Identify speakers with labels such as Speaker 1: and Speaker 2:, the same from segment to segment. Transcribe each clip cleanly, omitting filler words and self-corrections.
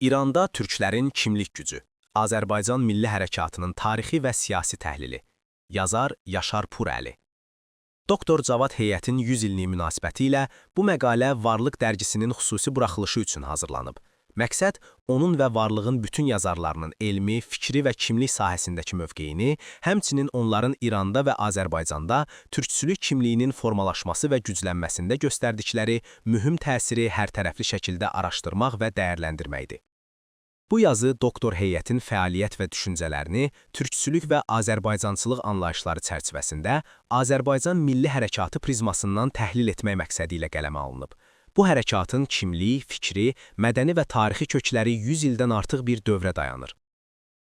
Speaker 1: İranda türklərin kimlik gücü, Azərbaycan Milli Hərəkatının tarixi və siyasi təhlili. Yazar Yaşar Purəli. Doktor Cavad Heyətin 100 illiyi münasibəti ilə bu məqalə Varlıq dərgisinin xüsusi buraxılışı üçün hazırlanıb. Məqsəd, onun və Varlığın bütün yazarlarının elmi, fikri və kimlik sahəsindəki mövqeyini, həmçinin onların İranda və Azərbaycanda türkçülük kimliyinin formalaşması və güclənməsində göstərdikləri mühüm təsiri hərtərəfli şəkildə araşdırmaq və dəyərləndirməkdir. Bu yazı doktor heyətin fəaliyyət və düşüncələrini türkçülük və Azərbaycançılıq anlayışları çərçivəsində Azərbaycan Milli Hərəkatı prizmasından təhlil etmək məqsədi ilə qələmə alınıb. Bu hərəkatın kimlik, fikri, mədəni və tarixi kökləri 100 ildən artıq bir dövrə dayanır.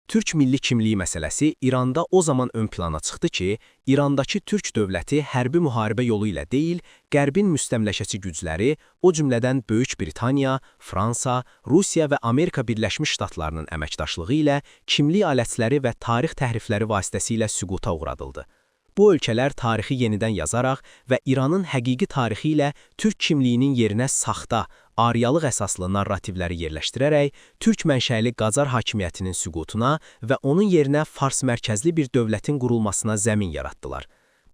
Speaker 1: Türk milli kimliyi məsələsi İranda o zaman ön plana çıxdı ki, İrandakı türk dövləti hərbi müharibə yolu ilə deyil, Qərbin müstəmləkəçi gücləri, o cümlədən Böyük Britaniya, Fransa, Rusiya və Amerika Birləşmiş Ştatlarının əməkdaşlığı ilə kimlik alətləri və tarix təhrifləri vasitəsilə süquta uğradıldı. Bu ölkələr tarixi yenidən yazaraq və İranın həqiqi tarixi ilə türk kimliyinin yerinə saxta, ariyalıq əsaslı narrativləri yerləşdirərək türk mənşəli Qacar hakimiyyətinin süqutuna və onun yerinə Fars mərkəzli bir dövlətin qurulmasına zəmin yaratdılar.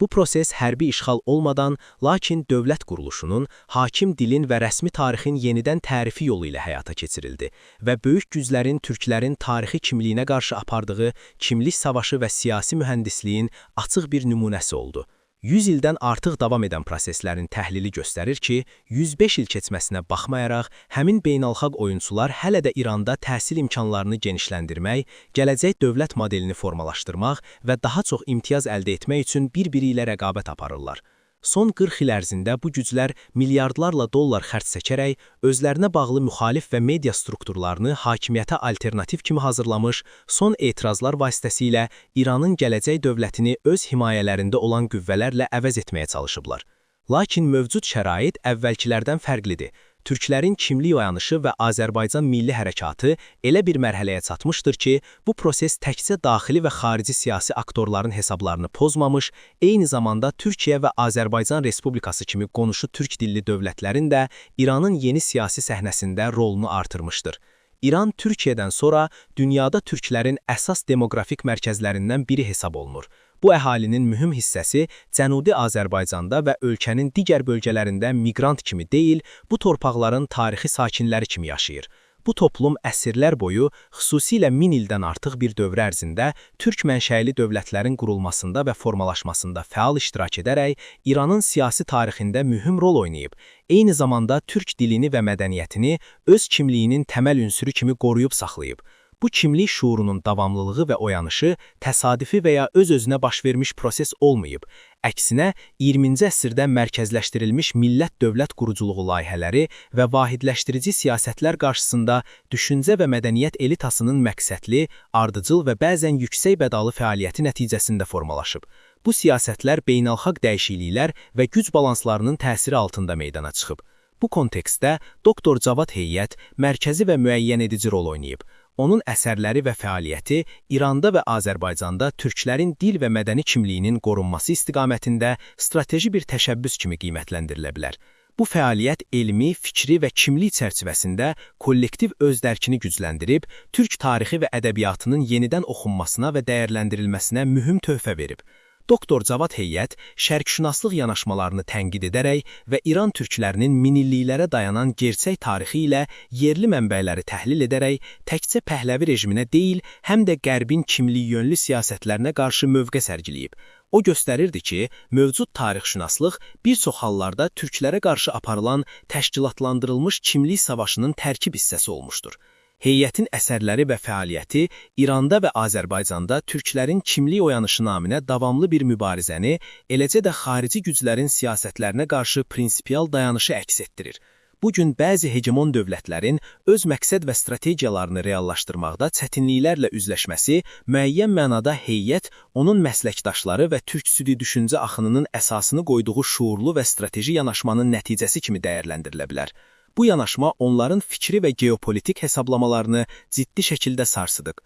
Speaker 1: Bu proses hərbi işğal olmadan, lakin dövlət quruluşunun, hakim dilin və rəsmi tarixin yenidən tərifi yolu ilə həyata keçirildi və böyük güclərin türklərin tarixi kimliyinə qarşı apardığı kimlik savaşı və siyasi mühəndisliyin açıq bir nümunəsi oldu. 100 ildən artıq davam edən proseslərin təhlili göstərir ki, 105 il keçməsinə baxmayaraq, həmin beynəlxalq oyunçular hələ də İranda təhsil imkanlarını genişləndirmək, gələcək dövlət modelini formalaşdırmaq və daha çox imtiyaz əldə etmək üçün bir-biri ilə rəqabət aparırlar. Son 40 il ərzində bu güclər milyardlarla dollar xərc çəkərək, özlərinə bağlı müxalif və media strukturlarını hakimiyyətə alternativ kimi hazırlamış, son etirazlar vasitəsilə İranın gələcək dövlətini öz himayələrində olan qüvvələrlə əvəz etməyə çalışıblar. Lakin mövcud şərait əvvəlkilərdən fərqlidir. Türklərin kimlik oyanışı və Azərbaycan Milli Hərəkatı elə bir mərhələyə çatmışdır ki, bu proses təkcə daxili və xarici siyasi aktorların hesablarını pozmamış, eyni zamanda Türkiyə və Azərbaycan Respublikası kimi qonşu türk dilli dövlətlərin də İranın yeni siyasi səhnəsində rolunu artırmışdır. İran Türkiyədən sonra dünyada türklərin əsas demoqrafik mərkəzlərindən biri hesab olunur. Bu əhalinin mühüm hissəsi Cənubi Azərbaycanda və ölkənin digər bölgələrində miqrant kimi deyil, bu torpaqların tarixi sakinləri kimi yaşayır. Bu toplum əsrlər boyu, xüsusilə 1000 ildən artıq bir dövr ərzində türk mənşəli dövlətlərin qurulmasında və formalaşmasında fəal iştirak edərək İranın siyasi tarixində mühüm rol oynayıb. Eyni zamanda türk dilini və mədəniyyətini öz kimliyinin təməl ünsürü kimi qoruyub saxlayıb. Bu kimlik şuurunun davamlılığı və oyanışı təsadüfi və ya öz-özünə baş vermiş proses olmayıb. Əksinə, 20-ci əsrdə mərkəzləşdirilmiş millət-dövlət quruculuğu layihələri və vahidləşdirici siyasətlər qarşısında düşüncə və mədəniyyət elitasının məqsədli, ardıcıl və bəzən yüksək bədalı fəaliyyəti nəticəsində formalaşıb. Bu siyasətlər beynəlxalq dəyişikliklər və güc balanslarının təsiri altında meydana çıxıb. Bu kontekstdə doktor Cavad Heyət mərkəzi və müəyyən edici rol oynayıb. Onun əsərləri və fəaliyyəti İranda və Azərbaycanda türklərin dil və mədəni kimliyinin qorunması istiqamətində strateji bir təşəbbüs kimi qiymətləndirilə bilər. Bu fəaliyyət elmi, fikri və kimlik çərçivəsində kollektiv özdərkini gücləndirib, türk tarixi və ədəbiyyatının yenidən oxunmasına və dəyərləndirilməsinə mühüm töhfə verib. Doktor Cavad Heyət şərqşünaslıq yanaşmalarını tənqid edərək və İran türklərinin minilliklərə dayanan gerçək tarixi ilə yerli mənbələri təhlil edərək təkcə Pəhləvi rejiminə deyil, həm də Qərbin kimlik yönlü siyasətlərinə qarşı mövqe sərgiləyib. O göstərirdi ki, mövcud tarixşünaslıq bir çox hallarda türklərə qarşı aparılan təşkilatlandırılmış kimlik savaşının tərkib hissəsi olmuşdur. Heyətin əsərləri və fəaliyyəti İranda və Azərbaycanda türklərin kimlik oyanışı naminə davamlı bir mübarizəni, eləcə də xarici güclərin siyasətlərinə qarşı prinsipial dayanışı əks etdirir. Bugün bəzi hegemon dövlətlərin öz məqsəd və strategiyalarını reallaşdırmaqda çətinliklərlə üzləşməsi müəyyən mənada heyət, onun məsləkdaşları və türkçülük düşüncə axınının əsasını qoyduğu şuurlu və strateji yanaşmanın nəticəsi kimi dəyərləndirilə bilər. Bu yanaşma onların fikri və geopolitik hesablamalarını ciddi şəkildə sarsıdıq.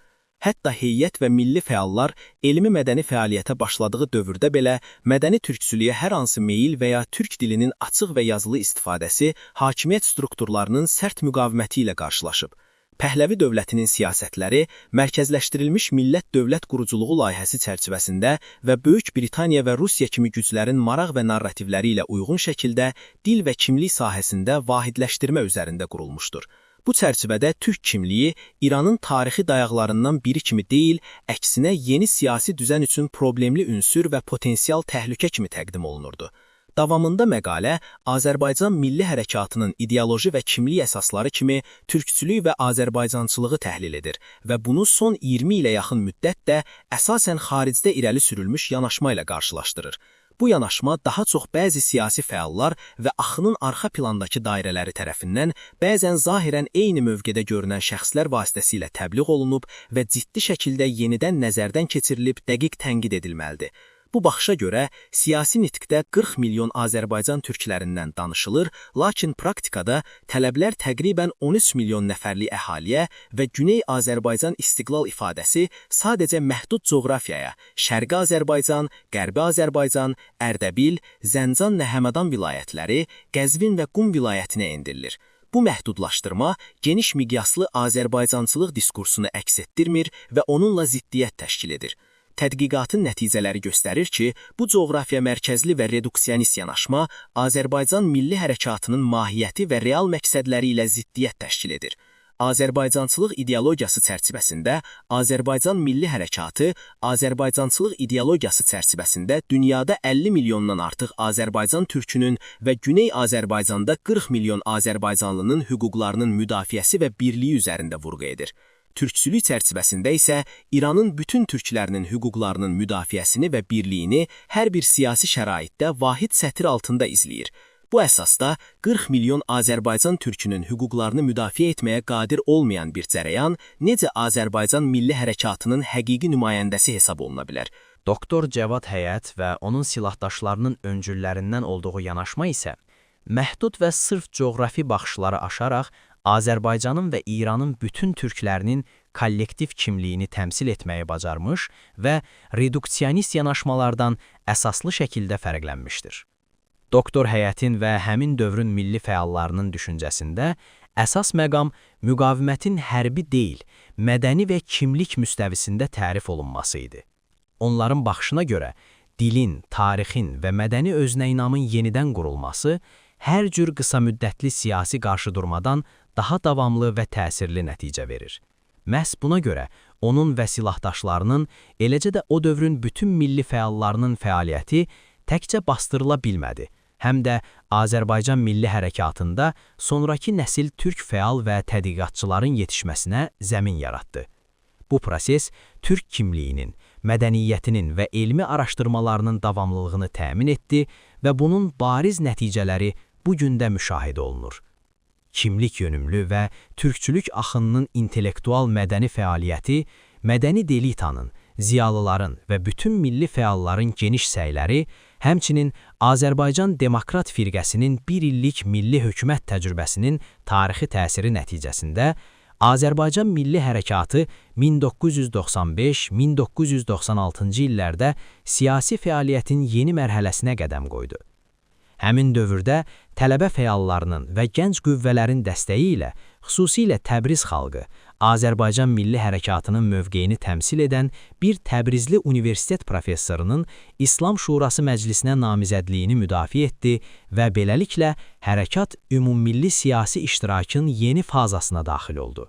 Speaker 1: Hətta heyət və milli fəallar elmi-mədəni fəaliyyətə başladığı dövrdə belə mədəni türkçülüyə hər hansı meyil və ya türk dilinin açıq və yazılı istifadəsi hakimiyyət strukturlarının sərt müqaviməti ilə qarşılaşıb. Pəhləvi dövlətinin siyasətləri mərkəzləşdirilmiş millət-dövlət quruculuğu layihəsi çərçivəsində və Böyük Britaniya və Rusiya kimi güclərin maraq və narrativləri ilə uyğun şəkildə dil və kimlik sahəsində vahidləşdirmə üzərində qurulmuşdur. Bu çərçivədə türk kimliyi İranın tarixi dayaqlarından biri kimi deyil, əksinə yeni siyasi düzən üçün problemli ünsür və potensial təhlükə kimi təqdim olunurdu. Davamında məqalə Azərbaycan milli hərəkatının ideoloji və kimlik əsasları kimi türkçülük və Azərbaycançılığı təhlil edir və bunu son 20 ilə yaxın müddətdə əsasən xaricdə irəli sürülmüş yanaşma ilə qarşılaşdırır. Bu yanaşma daha çox bəzi siyasi fəallar və axının arxa plandakı dairələri tərəfindən bəzən zahirən eyni mövqedə görünən şəxslər vasitəsilə təbliğ olunub və ciddi şəkildə yenidən nəzərdən keçirilib dəqiq tənqid edilməlidir. Bu baxışa görə siyasi nitqdə 40 milyon Azərbaycan türklərindən danışılır, lakin praktikada tələblər təqribən 13 milyon nəfərlik əhaliyə və Güney Azərbaycan istiqlal ifadəsi sadəcə məhdud coğrafiyaya, Şərqi Azərbaycan, Qərbi Azərbaycan, Ərdəbil, Zəncan və Həmədan vilayətləri, Qəzvin və Qum vilayətinə endirilir. Bu məhdudlaşdırma geniş miqyaslı Azərbaycançılıq diskursunu əks etdirmir və onunla ziddiyyət təşkil edir. Tədqiqatın nəticələri göstərir ki, bu coğrafiya mərkəzli və reduksionist yanaşma Azərbaycan milli hərəkatının mahiyyəti və real məqsədləri ilə ziddiyyət təşkil edir. Azərbaycançılıq ideologiyası çərçivəsində Azərbaycan milli hərəkatı Azərbaycançılıq ideologiyası çərçivəsində dünyada 50 milyondan artıq Azərbaycan türkünün və Güney Azərbaycanda 40 milyon Azərbaycanlının hüquqlarının müdafiəsi və birliyi üzərində vurğu edir. Türkçülük çərçivəsində isə İranın bütün türklərinin hüquqlarının müdafiəsini və birliyini hər bir siyasi şəraitdə vahid sətir altında izləyir. Bu əsasda 40 milyon Azərbaycan türkünün hüquqlarını müdafiə etməyə qadir olmayan bir cərəyan necə Azərbaycan milli hərəkatının həqiqi nümayəndəsi hesab oluna bilər?
Speaker 2: Doktor Cavad Həyət və onun silahdaşlarının öncüllərindən olduğu yanaşma isə məhdud və sırf coğrafi baxışları aşaraq Azərbaycanın və İranın bütün türklərinin kollektiv kimliyini təmsil etməyi bacarmış və reduksionist yanaşmalardan əsaslı şəkildə fərqlənmişdir. Doktor Həyətin və həmin dövrün milli fəallarının düşüncəsində əsas məqam müqavimətin hərbi deyil, mədəni və kimlik müstəvisində tərif olunması idi. Onların baxışına görə dilin, tarixin və mədəni özünəyinamın yenidən qurulması hər cür qısa müddətli siyasi qarşıdurmadan daha davamlı və təsirli nəticə verir. Məhz buna görə onun və silahdaşlarının, eləcə də o dövrün bütün milli fəallarının fəaliyyəti təkcə bastırıla bilmədi, həm də Azərbaycan milli hərəkatında sonraki nəsil türk fəal və tədqiqatçıların yetişməsinə zəmin yaratdı. Bu proses türk kimliyinin, mədəniyyətinin və elmi araşdırmalarının davamlılığını təmin etdi və bunun bariz nəticələri bu gün də müşahidə olunur. Kimlik yönümlü və türkçülük axınının intellektual mədəni fəaliyyəti, mədəni delitanın, ziyalıların və bütün milli fəalların geniş səyləri, həmçinin Azərbaycan Demokrat Firqəsinin bir illik milli hökumət təcrübəsinin tarixi təsiri nəticəsində Azərbaycan milli hərəkatı 1995-1996-cı illərdə siyasi fəaliyyətin yeni mərhələsinə qədəm qoydu. Həmin dövrdə tələbə fəallarının və gənc qüvvələrin dəstəyi ilə, xüsusilə Təbriz xalqı, Azərbaycan milli hərəkatının mövqeyini təmsil edən bir Təbrizli universitet professorunun İslam Şurası Məclisinə namizədliyini müdafiə etdi və beləliklə hərəkat ümummilli siyasi iştirakın yeni fazasına daxil oldu.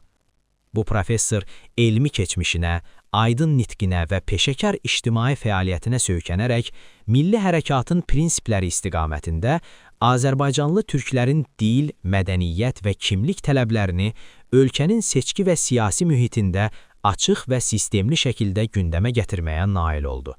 Speaker 2: Bu professor elmi keçmişinə, aydın nitqinə və peşəkar ictimai fəaliyyətinə söykənərək milli hərəkatın prinsipləri istiqamətində Azərbaycanlı türklərin dil, mədəniyyət və kimlik tələblərini ölkənin seçki və siyasi mühitində açıq və sistemli şəkildə gündəmə gətirməyə nail oldu.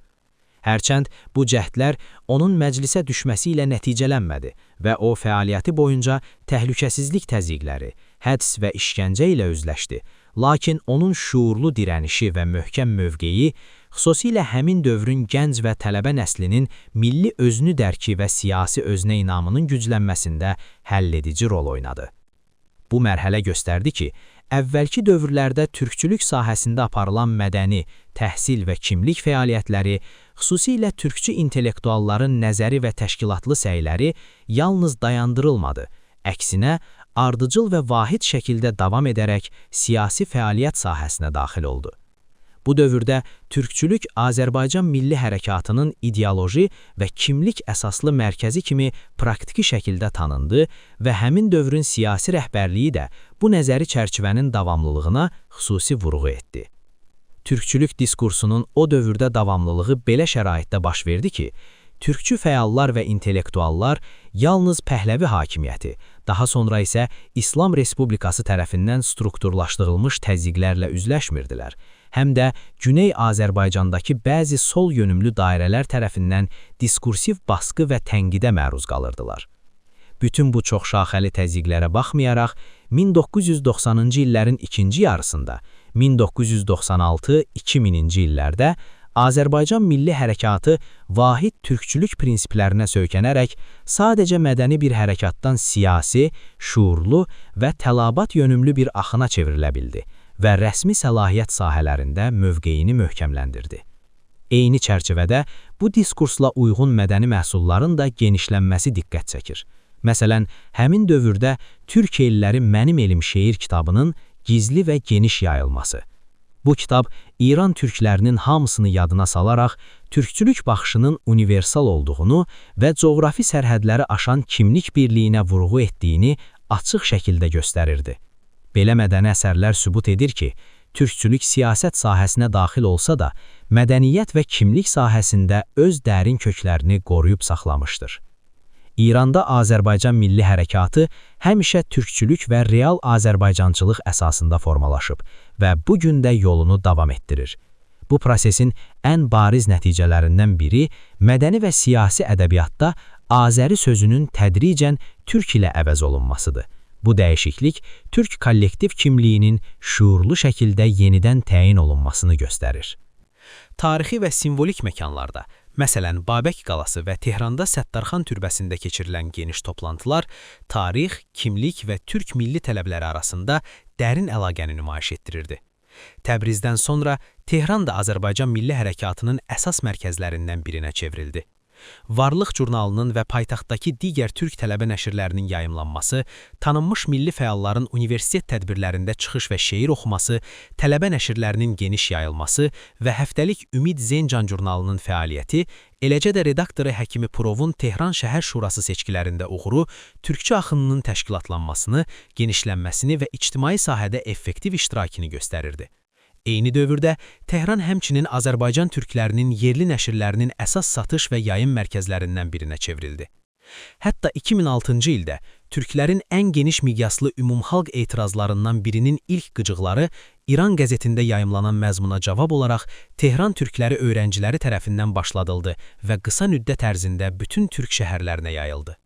Speaker 2: Hərçənd bu cəhdlər onun məclisə düşməsi ilə nəticələnmədi və o fəaliyyəti boyunca təhlükəsizlik təzyiqləri, həbs və işgəncə ilə üzləşdi. Lakin onun şuurlu dirənişi və möhkəm mövqeyi, xüsusilə həmin dövrün gənc və tələbə nəslinin milli özünü dərki və siyasi özünə inamının güclənməsində həlledici rol oynadı. Bu mərhələ göstərdi ki, əvvəlki dövrlərdə türkçülük sahəsində aparılan mədəni, təhsil və kimlik fəaliyyətləri, xüsusilə türkçü intellektualların nəzəri və təşkilatlı səyləri yalnız dayandırılmadı. Əksinə, ardıcıl və vahid şəkildə davam edərək siyasi fəaliyyət sahəsinə daxil oldu. Bu dövrdə türkçülük Azərbaycan milli hərəkatının ideoloji və kimlik əsaslı mərkəzi kimi praktiki şəkildə tanındı və həmin dövrün siyasi rəhbərliyi də bu nəzəri çərçivənin davamlılığına xüsusi vurğu etdi. Türkçülük diskursunun o dövrdə davamlılığı belə şəraitdə baş verdi ki, türkçü fəallar və intellektuallar yalnız Pəhləvi hakimiyyəti, daha sonra isə İslam Respublikası tərəfindən strukturlaşdırılmış təzyiqlərlə üzləşmirdilər, həm də Güney Azərbaycandakı bəzi sol yönümlü dairələr tərəfindən diskursiv baskı və tənqidə məruz qalırdılar. Bütün bu çoxşaxəli təzyiqlərə baxmayaraq, 1990-cı illərin ikinci yarısında, 1996-2000-ci illərdə Azərbaycan milli hərəkatı vahid türkçülük prinsiplərinə söykənərək sadəcə mədəni bir hərəkatdan siyasi, şuurlu və tələbat yönümlü bir axına çevrilə bildi və rəsmi səlahiyyət sahələrində mövqeyini möhkəmləndirdi. Eyni çərçivədə bu diskursla uyğun mədəni məhsulların da genişlənməsi diqqət çəkir. Məsələn, həmin dövrdə Türk elləri Mənim Elim şeir kitabının gizli və geniş yayılması. Bu kitab İran türklərinin hamısını yadına salaraq, türkçülük baxışının universal olduğunu və coğrafi sərhədləri aşan kimlik birliyinə vurğu etdiyini açıq şəkildə göstərirdi. Belə mədəni əsərlər sübut edir ki, türkçülük siyasət sahəsinə daxil olsa da, mədəniyyət və kimlik sahəsində öz dərin köklərini qoruyub saxlamışdır. İranda Azərbaycan milli hərəkatı həmişə türkçülük və real Azərbaycançılıq əsasında formalaşıb və bu gün də yolunu davam etdirir. Bu prosesin ən bariz nəticələrindən biri mədəni və siyasi ədəbiyyatda Azəri sözünün tədricən türk ilə əvəz olunmasıdır. Bu dəyişiklik türk kollektiv kimliyinin şuurlu şəkildə yenidən təyin olunmasını göstərir. Tarixi və simvolik məkanlarda, məsələn, Babək qalası və Tehranda Səttarxan türbəsində keçirilən geniş toplantılar tarix, kimlik və türk milli tələbləri arasında dərin əlaqəni nümayiş etdirirdi. Təbrizdən sonra Tehran da Azərbaycan milli hərəkatının əsas mərkəzlərindən birinə çevrildi. Varlıq jurnalının və paytaxtdakı digər türk tələbə nəşrlərinin yayımlanması, tanınmış milli fəalların universitet tədbirlərində çıxış və şeir oxuması, tələbə nəşrlərinin geniş yayılması və həftəlik Ümid Zencan jurnalının fəaliyyəti, eləcə də redaktoru Həkimi Purovun Tehran Şəhər Şurası seçkilərində uğuru, türkçə axınının təşkilatlanmasını, genişlənməsini və ictimai sahədə effektiv iştirakini göstərirdi. Eyni dövrdə Tehran həmçinin Azərbaycan türklərinin yerli nəşrlərinin əsas satış və yayım mərkəzlərindən birinə çevrildi. Hətta 2006-cı ildə türklərin ən geniş miqyaslı ümumxalq etirazlarından birinin ilk qıcıqları İran qəzetində yayımlanan məzmuna cavab olaraq Tehran türkləri öğrenciləri tərəfindən başladıldı və qısa müddət ərzində bütün türk şəhərlərinə yayıldı.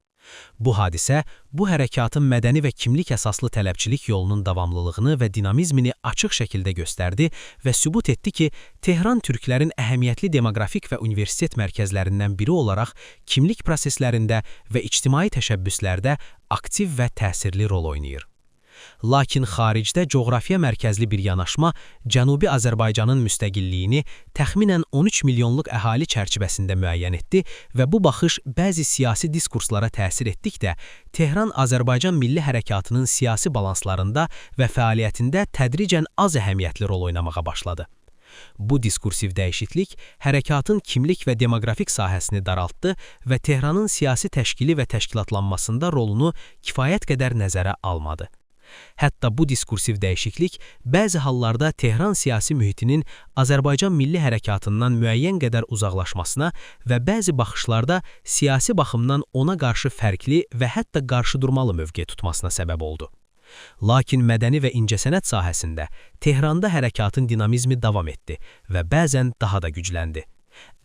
Speaker 2: Bu hadisə, bu hərəkatın mədəni və kimlik əsaslı tələbçilik yolunun davamlılığını və dinamizmini açıq şəkildə göstərdi və sübut etdi ki, Tehran türklərin əhəmiyyətli demoqrafik və universitet mərkəzlərindən biri olaraq kimlik proseslərində və ictimai təşəbbüslərdə aktiv və təsirli rol oynayır. Lakin xaricdə coğrafiya mərkəzli bir yanaşma Cənubi Azərbaycanın müstəqilliyini təxminən 13 milyonluq əhali çərçivəsində müəyyən etdi və bu baxış bəzi siyasi diskurslara təsir etdikdə Tehran Azərbaycan milli hərəkatının siyasi balanslarında və fəaliyyətində tədricən az əhəmiyyətli rol oynamağa başladı. Bu diskursiv dəyişiklik hərəkatın kimlik və demoqrafik sahəsini daraltdı və Tehranın siyasi təşkili və təşkilatlanmasında rolunu kifayət qədər nəzərə almadı. Hətta bu diskursiv dəyişiklik bəzi hallarda Tehran siyasi mühitinin Azərbaycan milli hərəkatından müəyyən qədər uzaqlaşmasına və bəzi baxışlarda siyasi baxımdan ona qarşı fərqli və hətta qarşıdurmalı mövqe tutmasına səbəb oldu. Lakin mədəni və incəsənət sahəsində Tehranda hərəkatın dinamizmi davam etdi və bəzən daha da gücləndi.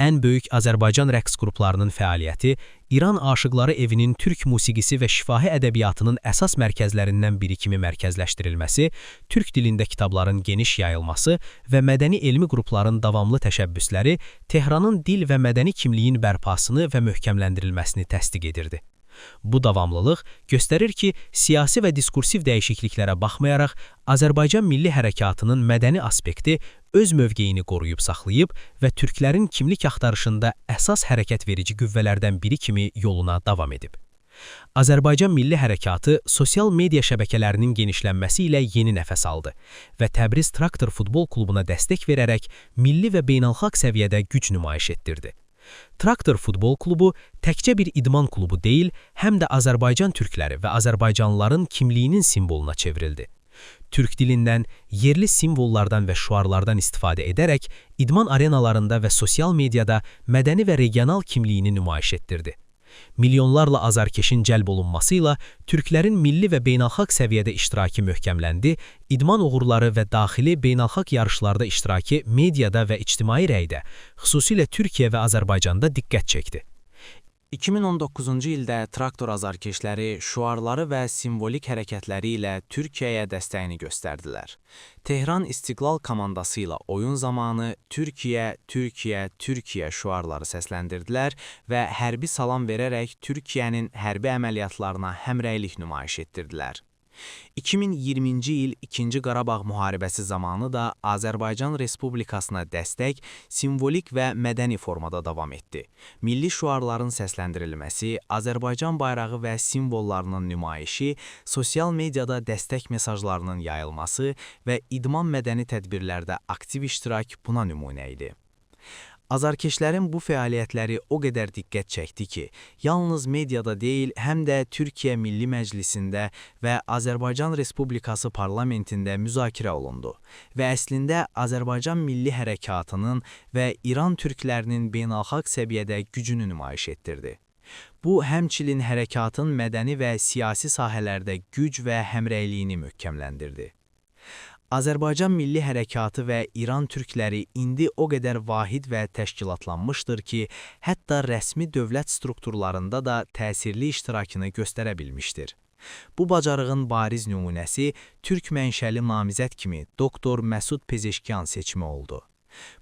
Speaker 2: Ən böyük Azərbaycan rəqs qruplarının fəaliyyəti, İran Aşıqları Evinin türk musiqisi və şifahi ədəbiyyatının əsas mərkəzlərindən biri kimi mərkəzləşdirilməsi, türk dilində kitabların geniş yayılması və mədəni elmi qrupların davamlı təşəbbüsləri Tehranın dil və mədəni kimliyin bərpasını və möhkəmləndirilməsini təsdiq edirdi. Bu davamlılıq göstərir ki, siyasi və diskursiv dəyişikliklərə baxmayaraq, Azərbaycan milli hərəkatının mədəni aspekti öz mövqeyini qoruyub saxlayıb və türklərin kimlik axtarışında əsas hərəkət verici qüvvələrdən biri kimi yoluna davam edib.
Speaker 1: Azərbaycan Milli Hərəkatı sosial media şəbəkələrinin genişlənməsi ilə yeni nəfəs aldı və Təbriz Traktor Futbol Klubuna dəstək verərək milli və beynəlxalq səviyyədə güc nümayiş etdirdi. Traktor Futbol Klubu təkcə bir idman klubu deyil, həm də Azərbaycan türkləri və Azərbaycanlıların kimliyinin simvoluna çevrildi. Türk dilindən, yerli simvollardan və şüarlardan istifadə edərək idman arenalarında və sosial mediada mədəni və regional kimliyini nümayiş etdirdi. Milyonlarla azarkeşin cəlb olunmasıyla türklərin milli və beynəlxalq səviyyədə iştirakı möhkəmləndi, idman uğurları və daxili beynəlxalq yarışlarda iştirakı mediada və ictimai rəydə, xüsusilə Türkiyə və Azərbaycanda diqqət çəkdi.
Speaker 2: 2019-cu ildə traktor azarkeşləri şüarları və simvolik hərəkətləri ilə Türkiyəyə dəstəyini göstərdilər. Tehran İstiqlal komandası ilə oyun zamanı Türkiyə, Türkiyə, Türkiyə şüarları səsləndirdilər və hərbi salam verərək Türkiyənin hərbi əməliyyatlarına həmrəylik nümayiş etdirdilər. 2020-ci il 2-ci Qarabağ müharibəsi zamanı da Azərbaycan Respublikasına dəstək simvolik və mədəni formada davam etdi. Milli şüarların səsləndirilməsi, Azərbaycan bayrağı və simvollarının nümayişi, sosial mediada dəstək mesajlarının yayılması və idman mədəni tədbirlərdə aktiv iştirak buna nümunə idi. Azarkeşlərin bu fəaliyyətləri o qədər diqqət çəkdi ki, yalnız mediada deyil, həm də Türkiyə Milli Məclisində və Azərbaycan Respublikası parlamentində müzakirə olundu və əslində Azərbaycan Milli Hərəkatının və İran türklərinin beynəlxalq səviyyədə gücünü nümayiş etdirdi. Bu, həmçinin hərəkatın mədəni və siyasi sahələrdə güc və həmrəyliyini möhkəmləndirdi. Azərbaycan Milli Hərəkatı və İran türkləri indi o qədər vahid və təşkilatlanmışdır ki, hətta rəsmi dövlət strukturlarında da təsirli iştirakını göstərə bilmişdir. Bu bacarığın bariz nümunəsi türk mənşəli namizəd kimi Doktor Məsud Pezeşkiyan seçimi oldu.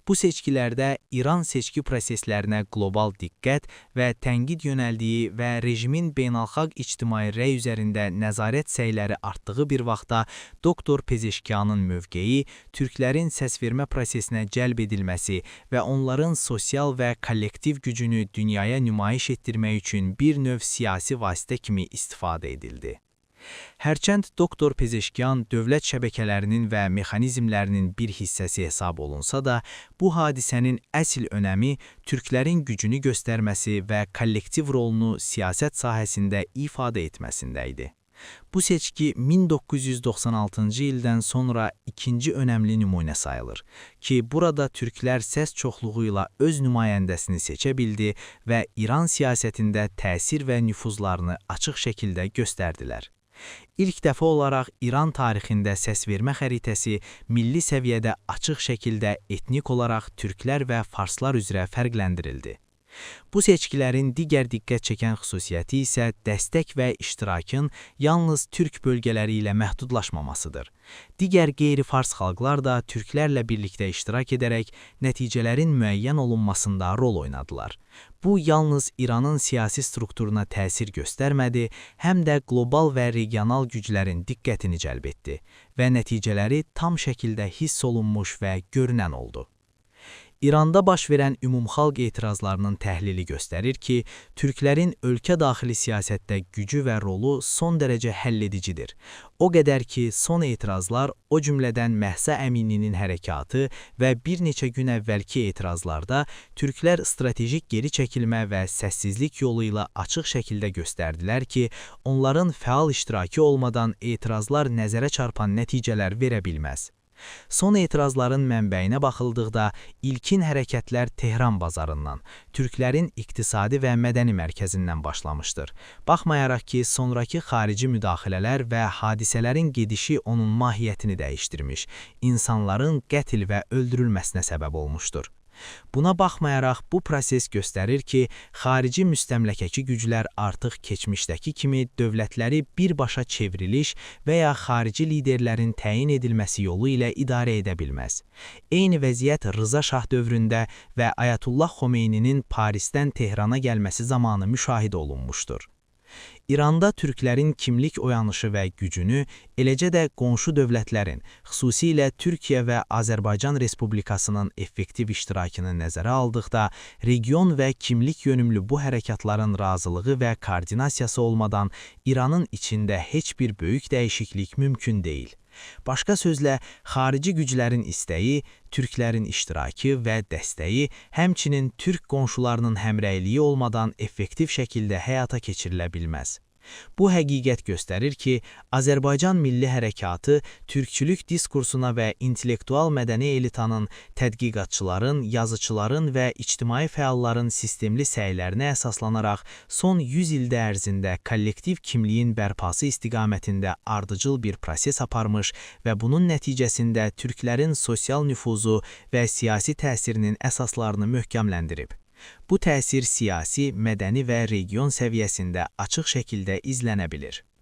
Speaker 2: Bu seçkilərdə İran seçki proseslərinə qlobal diqqət və tənqid yönəldiyi və rejimin beynəlxalq ictimai rəy üzərində nəzarət səyləri artdığı bir vaxtda Doktor Pezeşkiyanın mövqeyi, türklərin səsvermə prosesinə cəlb edilməsi və onların sosial və kollektiv gücünü dünyaya nümayiş etdirmək üçün bir növ siyasi vasitə kimi istifadə edildi. Hərçənd Doktor Pezeşkiyan dövlət şəbəkələrinin və mexanizmlərinin bir hissəsi hesab olunsa da, bu hadisənin əsl önəmi türklərin gücünü göstərməsi və kollektiv rolunu siyasət sahəsində ifadə etməsində idi. Bu seçki 1996-cı ildən sonra ikinci önəmli nümunə sayılır ki, burada türklər səs çoxluğu ilə öz nümayəndəsini seçə bildi və İran siyasətində təsir və nüfuzlarını açıq şəkildə göstərdilər. İlk dəfə olaraq İran tarixində səsvermə xəritəsi milli səviyyədə açıq şəkildə etnik olaraq türklər və farslar üzrə fərqləndirildi. Bu seçkilərin digər diqqət çəkən xüsusiyyəti isə dəstək və iştirakın yalnız türk bölgələri ilə məhdudlaşmamasıdır. Digər qeyri-fars xalqlar da türklərlə birlikdə iştirak edərək nəticələrin müəyyən olunmasında rol oynadılar. Bu, yalnız İranın siyasi strukturuna təsir göstərmədi, həm də qlobal və regional güclərin diqqətini cəlb etdi və nəticələri tam şəkildə hiss olunmuş və görünən oldu. İranda baş verən ümumxalq etirazlarının təhlili göstərir ki, türklərin ölkə daxili siyasətdə gücü və rolu son dərəcə həlledicidir. O qədər ki, son etirazlar, o cümlədən Məhsə Əmininin hərəkatı və bir neçə gün əvvəlki etirazlarda türklər stratejik geri çəkilmə və səssizlik yolu ilə açıq şəkildə göstərdilər ki, onların fəal iştirakı olmadan etirazlar nəzərə çarpan nəticələr verə bilməz. Son etirazların mənbəyinə baxıldıqda, ilkin hərəkətlər Tehran bazarından, türklərin iqtisadi və mədəni mərkəzindən başlamışdır. Baxmayaraq ki, sonrakı xarici müdaxilələr və hadisələrin gedişi onun mahiyyətini dəyişdirmiş, insanların qətl və öldürülməsinə səbəb olmuşdur. Buna baxmayaraq, bu proses göstərir ki, xarici müstəmləkəçi güclər artıq keçmişdəki kimi dövlətləri birbaşa çevriliş və ya xarici liderlərin təyin edilməsi yolu ilə idarə edə bilməz. Eyni vəziyyət Rıza Şah dövründə və Ayətullah Xomeyninin Parisdən Tehrana gəlməsi zamanı müşahidə olunmuşdur.
Speaker 3: İranda türklərin kimlik oyanışı və gücünü, eləcə də qonşu dövlətlərin, xüsusilə Türkiyə və Azərbaycan Respublikasının effektiv iştirakını nəzərə aldıqda, region və kimlik yönümlü bu hərəkatların razılığı və koordinasiyası olmadan İranın içində heç bir böyük dəyişiklik mümkün deyil. Başqa sözlə, xarici güclərin istəyi, türklərin iştirakı və dəstəyi, həmçinin türk qonşularının həmrəyliyi olmadan effektiv şəkildə həyata keçirilə bilməz. Bu həqiqət göstərir ki, Azərbaycan Milli Hərəkatı türkçülük diskursuna və intellektual mədəni elitanın, tədqiqatçıların, yazıçıların və ictimai fəalların sistemli səylərinə əsaslanaraq son 100 ildə ərzində kollektiv kimliyin bərpası istiqamətində ardıcıl bir proses aparmış və bunun nəticəsində türklərin sosial nüfuzu və siyasi təsirinin əsaslarını möhkəmləndirib. Bu təsir siyasi, mədəni və region səviyyəsində açıq şəkildə izlənə bilir.